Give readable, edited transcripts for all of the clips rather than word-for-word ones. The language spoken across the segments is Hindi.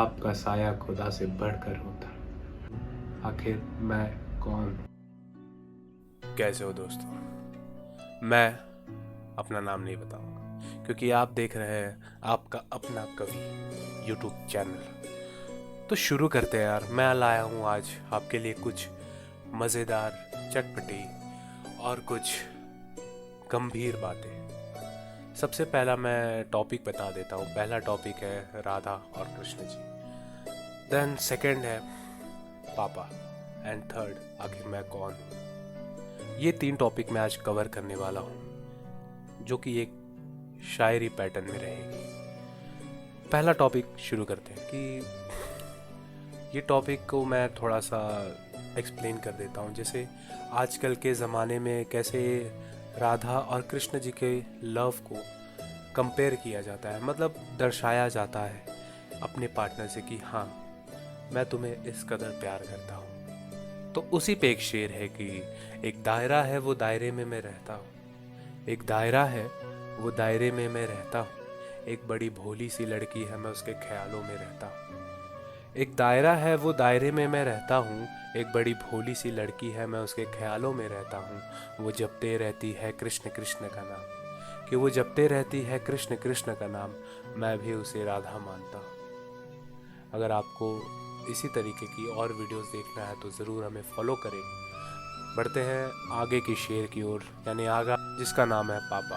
आपका साया खुदा से बढ़कर होता। आखिर मैं कौन हूँ? कैसे हो दोस्तों? मैं अपना नाम नहीं बताऊंगा क्योंकि आप देख रहे हैं आपका अपना कवि यूट्यूब चैनल। तो शुरू करते हैं यार। मैं लाया हूँ आज आपके लिए कुछ मज़ेदार, चटपटी और कुछ गंभीर बातें। सबसे पहला मैं टॉपिक बता देता हूँ। पहला टॉपिक है राधा और कृष्ण जी। देन सेकंड है पापा। एंड थर्ड आखिर मैं कौन हूँ। ये 3 टॉपिक मैं आज कवर करने वाला हूँ जो कि एक शायरी पैटर्न में रहेगी। पहला टॉपिक शुरू करते हैं कि ये टॉपिक को मैं थोड़ा सा एक्सप्लेन कर देता हूँ। जैसे आजकल के ज़माने में कैसे राधा और कृष्ण जी के लव को कंपेयर किया जाता है, मतलब दर्शाया जाता है अपने पार्टनर से कि हाँ मैं तुम्हें इस कदर प्यार करता हूँ। तो उसी पे एक शेर है कि एक दायरा है वो दायरे में मैं रहता हूँ, एक दायरा है वो दायरे में मैं रहता हूँ, एक बड़ी भोली सी लड़की है मैं उसके ख्यालों में रहता हूँ। एक दायरा है वो दायरे में मैं रहता हूँ, एक बड़ी भोली सी लड़की है मैं उसके ख्यालों में रहता हूँ। वो जपते रहती है कृष्ण कृष्ण का नाम, कि वो जपते रहती है कृष्ण कृष्ण का नाम, मैं भी उसे राधा मानता हूँ। अगर आपको इसी तरीके की और वीडियोस देखना है तो ज़रूर हमें फॉलो करें। बढ़ते हैं आगे की शेर की ओर, यानी आगा, जिसका नाम है पापा।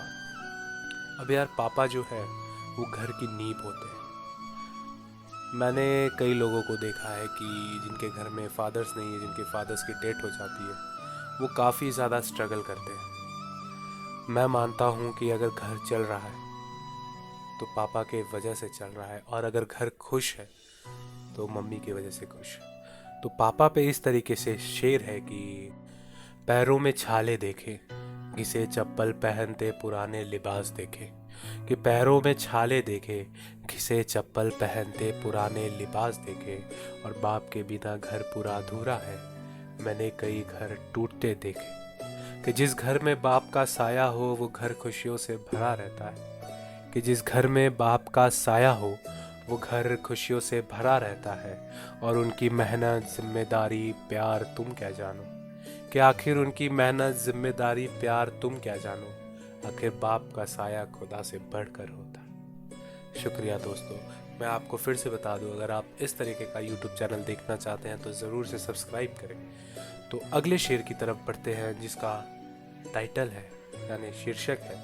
अब यार पापा जो है वो घर की नींव होते हैं। मैंने कई लोगों को देखा है कि जिनके घर में फादर्स नहीं है, जिनके फादर्स की डेथ हो जाती है, वो काफ़ी ज़्यादा स्ट्रगल करते हैं। मैं मानता हूँ कि अगर घर चल रहा है तो पापा के वजह से चल रहा है, और अगर घर खुश है तो मम्मी की वजह से खुश। तो पापा पे इस तरीके से शेर है कि पैरों में छाले देखे, घिसे चप्पल पहनते पुराने लिबास देखे, कि पैरों में छाले देखे, घिसे चप्पल पहनते पुराने लिबास देखे, और बाप के बिना घर पूरा अधूरा है, मैंने कई घर टूटते देखे। कि जिस घर में बाप का साया हो वो घर खुशियों से भरा रहता है, कि जिस घर में बाप का साया हो वो घर खुशियों से भरा रहता है, और उनकी मेहनत जिम्मेदारी प्यार तुम क्या जानो, कि आखिर उनकी मेहनत जिम्मेदारी प्यार तुम क्या जानो, आखिर बाप का साया खुदा से बढ़कर होता है। शुक्रिया दोस्तों। मैं आपको फिर से बता दूं, अगर आप इस तरीके का यूट्यूब चैनल देखना चाहते हैं तो ज़रूर से सब्सक्राइब करें। तो अगले शेर की तरफ बढ़ते हैं जिसका टाइटल है, यानी शीर्षक है,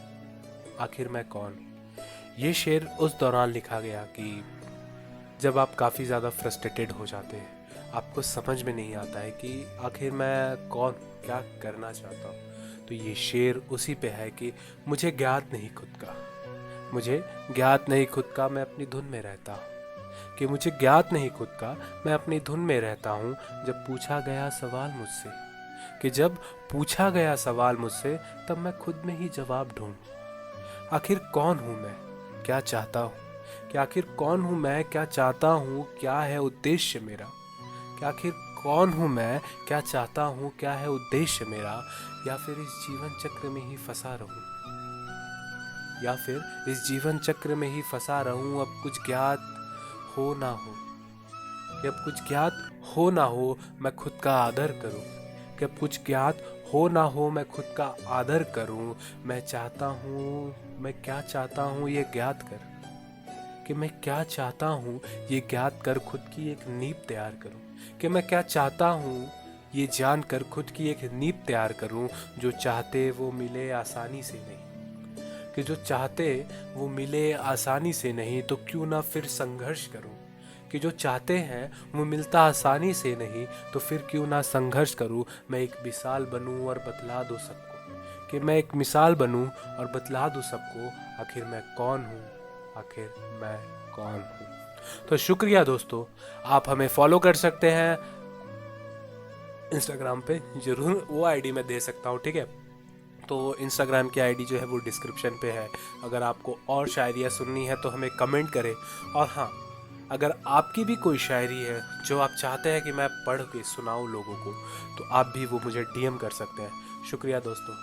आखिर मैं कौन हूँ। ये शेर उस दौरान लिखा गया कि जब आप काफ़ी ज़्यादा फ्रस्ट्रेटेड हो जाते हैं, आपको समझ में नहीं आता है कि आखिर मैं कौन, क्या करना चाहता हूँ। तो ये शेर उसी पे है कि मुझे ज्ञात नहीं खुद का, मुझे ज्ञात नहीं खुद का, मैं अपनी धुन में रहता हूँ, कि मुझे ज्ञात नहीं खुद का, मैं अपनी धुन में रहता हूँ। जब पूछा गया सवाल मुझसे, कि जब पूछा गया सवाल मुझसे, तब मैं खुद में ही जवाब ढूंढूं। आखिर कौन हूँ मैं, क्या चाहता हूँ, कि आखिर कौन हूँ मैं, क्या चाहता हूँ, क्या है उद्देश्य मेरा, कि आखिर कौन हूँ मैं, क्या चाहता हूँ, क्या है उद्देश्य मेरा, या फिर इस जीवन चक्र में ही फंसा रहूं, या फिर इस जीवन चक्र में ही फंसा रहूं। अब कुछ ज्ञात हो ना हो, कि अब कुछ ज्ञात हो ना हो मैं खुद का आदर करूं, कि अब कुछ ज्ञात हो ना हो मैं खुद का आदर करूं। मैं चाहता हूँ, मैं क्या चाहता हूँ ये ज्ञात कर, कि मैं क्या चाहता हूँ ये ज्ञात कर खुद की एक नींव तैयार करूं, कि मैं क्या चाहता हूँ ये जान कर खुद की एक नींव तैयार करूं। जो चाहते वो मिले आसानी से नहीं, कि जो चाहते वो मिले आसानी से नहीं, तो क्यों ना फिर संघर्ष करूं, कि जो चाहते हैं वो मिलता आसानी से नहीं, तो फिर क्यों ना संघर्ष करूं। मैं एक मिसाल बनूं और बतला दूं सबको, कि मैं एक मिसाल बनूं और बतला दूं सबको, आखिर मैं कौन हूं, आखिर मैं कौन हूं। तो शुक्रिया दोस्तों। आप हमें फॉलो कर सकते हैं इंस्टाग्राम पे, जरूर वो आईडी मैं दे सकता हूँ, ठीक है। तो इंस्टाग्राम की आईडी जो है वो डिस्क्रिप्शन पे है। अगर आपको और शायरियाँ सुननी है तो हमें कमेंट करें। और हाँ, अगर आपकी भी कोई शायरी है जो आप चाहते हैं कि मैं पढ़ के सुनाऊँ लोगों को, तो आप भी वो मुझे डीएम कर सकते हैं। शुक्रिया दोस्तों।